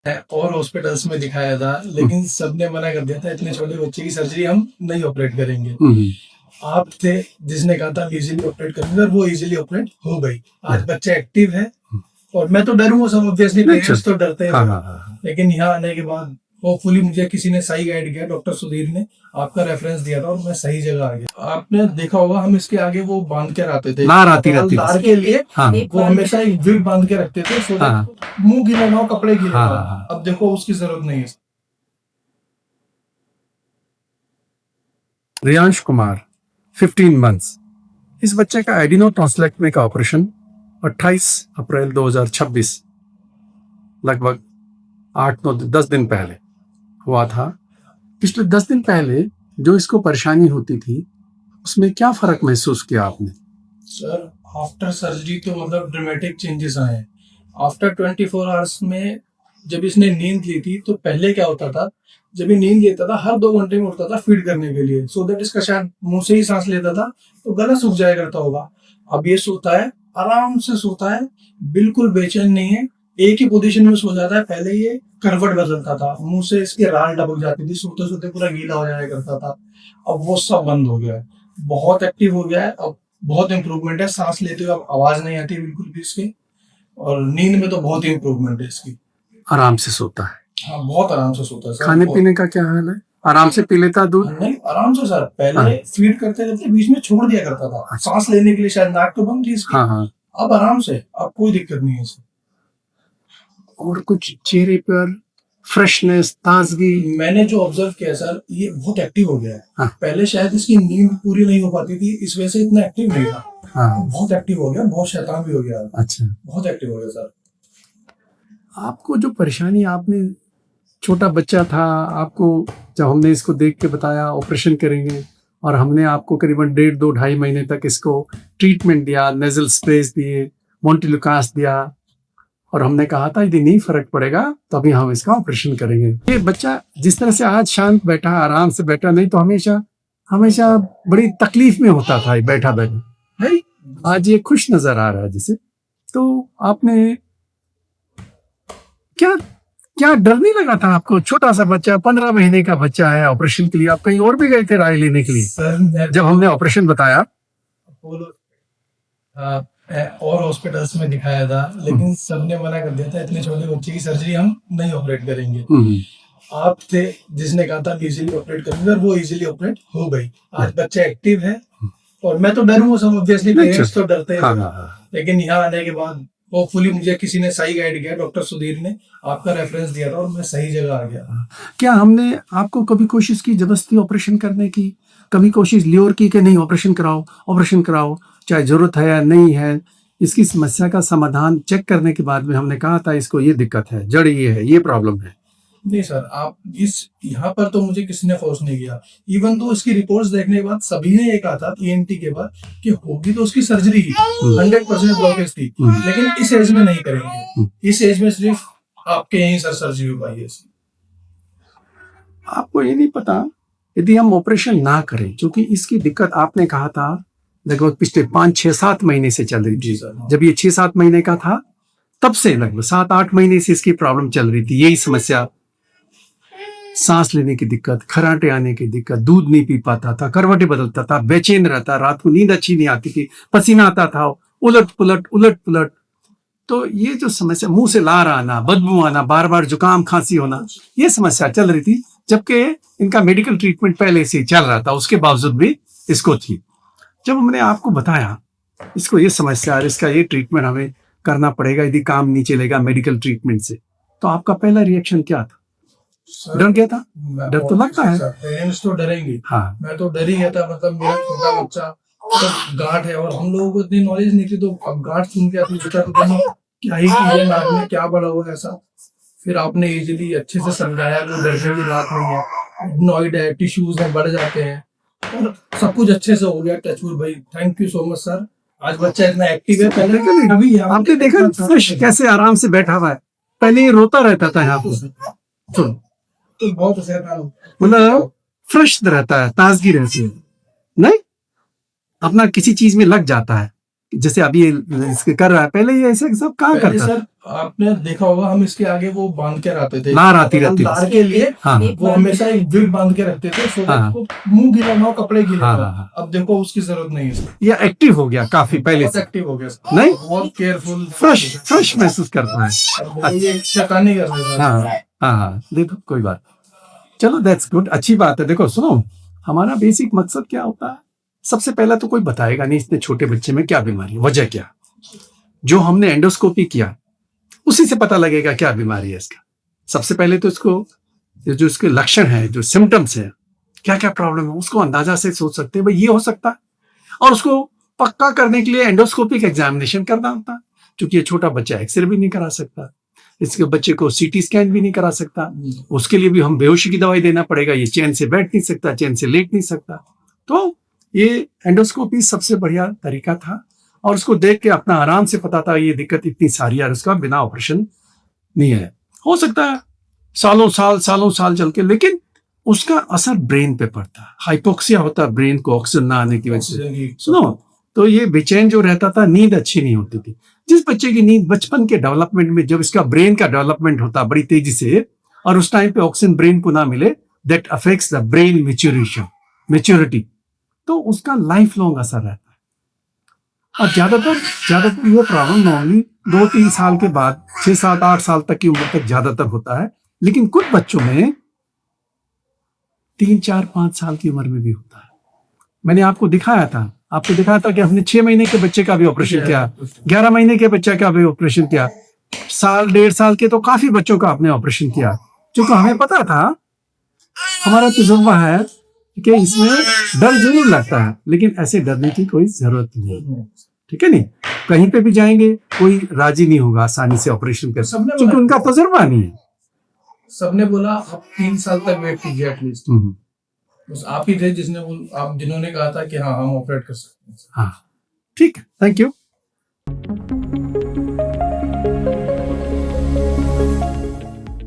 और हॉस्पिटल्स में दिखाया था, लेकिन सबने मना कर दिया था, इतने छोटे बच्चे की सर्जरी हम नहीं ऑपरेट करेंगे। आप थे जिसने कहा था इजीली ऑपरेट करेंगे, और वो इजीली ऑपरेट हो गई। आज बच्चा एक्टिव है, और मैं तो डरूंगा, सब ऑब्वियसली पेरेंट्स तो डरते हैं। लेकिन यहाँ आने के बाद होपफुली मुझे किसी ने सही गाइड किया, डॉक्टर सुधीर ने आपका रेफरेंस दिया था, और मैं सही जगह आ गया। आपने देखा होगा, हम इसके आगे वो बांध के आते थे, लार के लिए वो हमेशा एक विग बांध के रखते थे, सो मुंह गीला ना हो, कपड़े गीले ना हो। अब देखो उसकी जरूरत नहीं है। रियांश कुमार 15 मंथ्स। इस बच्चे का एडिनोटॉन्सिलेक्टमी का ऑपरेशन 28 अप्रैल 2026 लगभग 8-9-10 दिन पहले हुआ था। पिछले 10 दिन पहले जो इसको परेशानी होती थी, उसमें क्या फर्क महसूस किया आपने? सर आफ्टर सर्जरी तो मतलब ड्रामेटिक चेंजेस आए हैं। आफ्टर 24 आवर्स में जब इसने नींद ली थी, तो पहले क्या होता था, जब ये नींद लेता था हर 2 घंटे में उठता था फीड करने के लिए, सो दैट इसका शायद मुंह से ही सांस लेता था तो गला सूख जाया करता होगा। अब ये सोता है, आराम से सोता है, बिल्कुल बेचैन नहीं है, एक ही पोजीशन में सो जाता है। पहले ये करवट बदलता था, मुंह से इसकी राल टपक जाती थी, सोते सोते पूरा गीला हो जाया करता था। अब वो सब बंद हो गया है, बहुत एक्टिव हो गया है। अब बहुत इम्प्रूवमेंट है, सांस लेते हुए अब आवाज नहीं आती बिल्कुल भी इसकी, और नींद में तो बहुत ही इम्प्रूवमेंट है इसकी। आराम से सोता है? हाँ, बहुत आराम से सोता है सर। खाने पीने का क्या हाल है? आराम से पी लेता दूध? नहीं, आराम से सर। पहले फीड करते करते बीच में छोड़ दिया करता था, सांस लेने के लिए, शायद नाक तो बंद थी इसकी। अब आराम से, अब कोई दिक्कत नहीं है इसे। और कुछ चेहरे पर फ्रेशनेस, ताजगी? मैंने जो ऑब्जर्व किया सर, ये बहुत एक्टिव हो गया है। पहले शायद इसकी नींद पूरी नहीं हो पाती थी, इस वजह से इतना एक्टिव नहीं था। बहुत एक्टिव हो गया, बहुत शैतान भी हो गया। अच्छा, बहुत एक्टिव हो गया सर। आपको जो परेशानी, आपने छोटा बच्चा था, आपको जब हमने इसको देख के बताया ऑपरेशन करेंगे, और हमने आपको करीबन 1.5-2-2.5 महीने तक इसको ट्रीटमेंट दिया, नेजल स्प्रेस दिए, मोंटिलुकास दिया, और हमने कहा था यदि नहीं फर्क पड़ेगा तो अभी हम इसका ऑपरेशन करेंगे। ये बच्चा जिस तरह से आज शांत बैठा, आराम से बैठा, नहीं तो हमेशा हमेशा बड़ी तकलीफ में होता था बैठा बैठा, नहीं, आज ये खुश नजर आ रहा है जैसे। तो आपने क्या क्या डर नहीं लगा था आपको? छोटा सा बच्चा, 15 महीने का बच्चा है, ऑपरेशन के लिए आप कहीं और भी गए थे राय लेने के लिए? सर जब हमने ऑपरेशन बताया, और हॉस्पिटल्स में दिखाया था, लेकिन सबने मना कर दिया था, इतने छोटे बच्चे की सर्जरी हम नहीं ऑपरेट करेंगे। आप थे जिसने कहा था इजीली ऑपरेट करेंगे, और वो इजीली ऑपरेट हो गई। आज बच्चा एक्टिव है, और मैं तो डरूंगा, सब ऑब्वियसली पेरेंट्स तो डरते हैं। लेकिन यहाँ आने के बाद होपफुली मुझे किसी ने सही गाइड किया, डॉक्टर सुधीर ने आपका रेफरेंस दिया था, और मैं सही जगह आ गया। क्या हमने आपको कभी कोशिश की जबरदस्ती ऑपरेशन करने की? कभी कोशिश ल्योर की कि नहीं ऑपरेशन कराओ, ऑपरेशन कराओ, चाहे जरूरत है या नहीं है? इसकी समस्या का समाधान चेक करने के बाद में हमने कहा था इसको ये दिक्कत है, जड़ ये है, ये प्रॉब्लम है। नहीं सर, आप इस यहाँ पर तो मुझे किसी ने फोर्स नहीं किया। इवन तो इसकी रिपोर्ट्स देखने के बाद सभी ने ये कहा था ईएनटी के बाद कि होगी तो उसकी सर्जरी ही, 100% ब्लॉकेज थी, लेकिन इस एज में नहीं करेंगे। इस एज में सिर्फ आपके यहीं सर सर्जरी हो पाई है। आपको ये नहीं पता, यदि हम ऑपरेशन ना करें, क्योंकि इसकी दिक्कत आपने कहा था लगभग पिछले 5-6-7 महीने से चल रही थी। जब ये 6-7 महीने का था, तब से लगभग 7-8 महीने से इसकी प्रॉब्लम चल रही थी, यही समस्या। सांस लेने की दिक्कत, खराटे आने की दिक्कत, दूध नहीं पी पाता था, करवटें बदलता था, बेचैन रहता, रात को नींद अच्छी नहीं आती थी, पसीना आता था, उलट पुलट। तो ये जो समस्या, मुंह से लार आना, बदबू आना, बार बार जुकाम खांसी होना, ये समस्या चल रही थी, जबकि इनका मेडिकल ट्रीटमेंट पहले से चल रहा था, उसके बावजूद भी इसको थी। जब हमने आपको बताया इसको ये समस्या और इसका ये ट्रीटमेंट हमें करना पड़ेगा यदि काम नहीं चलेगा मेडिकल ट्रीटमेंट से, तो आपका पहला रिएक्शन क्या था? डर गया था? डर तो लगता है, पेरेंट्स तो डरेंगे। हाँ, मैं तो डर ही गया था। मतलब मेरा छोटा बच्चा तो गांठ है, और हम लोगों को इतनी नॉलेज नहीं थी, तो अब गांठ सुन के अपनी बेटा तो क्या ही किया, नाक में क्या बड़ा हुआ ऐसा। फिर आपने इजीली अच्छे से समझाया कि डरने की बात नहीं है, एडनॉइड है, टिश्यूज है, बढ़ जाते हैं, और सब कुछ अच्छे से हो गया। टचवुड भाई, thank you so much sir. आज बच्चा इतना एक्टिव है, पहले कभी आपने देखा फ्रेश कैसे आराम से बैठा हुआ है, पहले ये रोता रहता था यहाँ पे, तो बहुत मतलब फ्रेश रहता है, ताजगी रहती है, नहीं अपना किसी चीज में लग जाता है। जैसे अभी ये इसके कर रहा है, पहले ये ऐसे सब कहाँ पहले करता था? सर आपने देखा होगा हम इसके आगे वो बांध के रहते थे, नार आती हम रहती थी। तार के लिए हाँ वो हमेशा एक बिल बांध के रखते थे, सो हाँ। को मुंह गीला ना हो, कपड़े गीले हाँ, ना हो। हाँ। अब देखो उसकी जरूरत नहीं है सर, ये एक्टिव हो गया काफी पहले बहुत से, एक्टिव हो गया सर, नहीं? बहुत केयरफुल, फ्रेश महसूस करता है। अब ये शैतानी कर रहे हैं हाँ सर। हाँ, देखो कोई बात, चलो दैट्स गुड, अच्छी बात है। देखो सुनो, हमारा बेसिक मकसद क्या होता है, सबसे पहला तो कोई बताएगा नहीं इतने छोटे बच्चे में क्या बीमारी है, वजह क्या। जो हमने एंडोस्कोपी किया उसी से पता लगेगा क्या बीमारी है इसका। सबसे पहले तो इसको जो इसके लक्षण है, जो सिम्टम्स है, क्या क्या प्रॉब्लम है, उसको अंदाजा से सोच सकते हैं भाई ये हो सकता है। और उसको पक्का करने के लिए एंडोस्कोपिक एग्जामिनेशन करना होता है, क्योंकि ये छोटा बच्चा एक्सरे भी नहीं करा सकता, इसके बच्चे को सीटी स्कैन भी नहीं करा सकता, उसके लिए भी हम बेहोशी की दवाई देना पड़ेगा, ये चैन से बैठ नहीं सकता, चैन से लेट नहीं सकता। तो ये एंडोस्कोपी सबसे बढ़िया तरीका था, और उसको देख के अपना आराम से पता था ये दिक्कत इतनी सारी है, उसका बिना ऑपरेशन नहीं है। हो सकता है सालों साल चल के, लेकिन उसका असर ब्रेन पे पड़ता है, हाइपोक्सिया होता है ब्रेन को ऑक्सीजन ना आने की वजह से। सुनो, तो ये बेचैन जो रहता था, नींद अच्छी नहीं होती थी। जिस बच्चे की नींद बचपन के डेवलपमेंट में, जब इसका ब्रेन का डेवलपमेंट होता बड़ी तेजी से, और उस टाइम पे ऑक्सीजन ब्रेन को ना मिले, that affects the brain maturity, तो उसका लाइफ लॉन्ग असर रहता है। और ज्यादातर ये प्रॉब्लम नॉर्मली 2-3 साल के बाद 6-7-8 साल तक की उम्र तक ज्यादातर होता है, लेकिन कुछ बच्चों में 3-4-5 साल की उम्र में भी होता है। मैंने आपको दिखाया था कि हमने 6 महीने के बच्चे का भी ऑपरेशन किया, 11 महीने के बच्चे का भी ऑपरेशन किया, 1.5 साल के तो काफी बच्चों का आपने ऑपरेशन किया, क्योंकि हमें पता था, हमारा तजुर्बा है कि इसमें डर जरूर लगता है, लेकिन ऐसे डरने की कोई जरूरत नहीं, ठीक है नहीं। कहीं पे भी जाएंगे कोई राजी नहीं होगा आसानी से ऑपरेशन कर, क्योंकि उनका तजुर्बा नहीं है। सबने बोला आप 3 साल तक वेट कीजिए एटलीस्ट, बस आप ही थे जिन्होंने कहा था कि हाँ हम ऑपरेट कर सकते हैं। हाँ ठीक है, थैंक यू।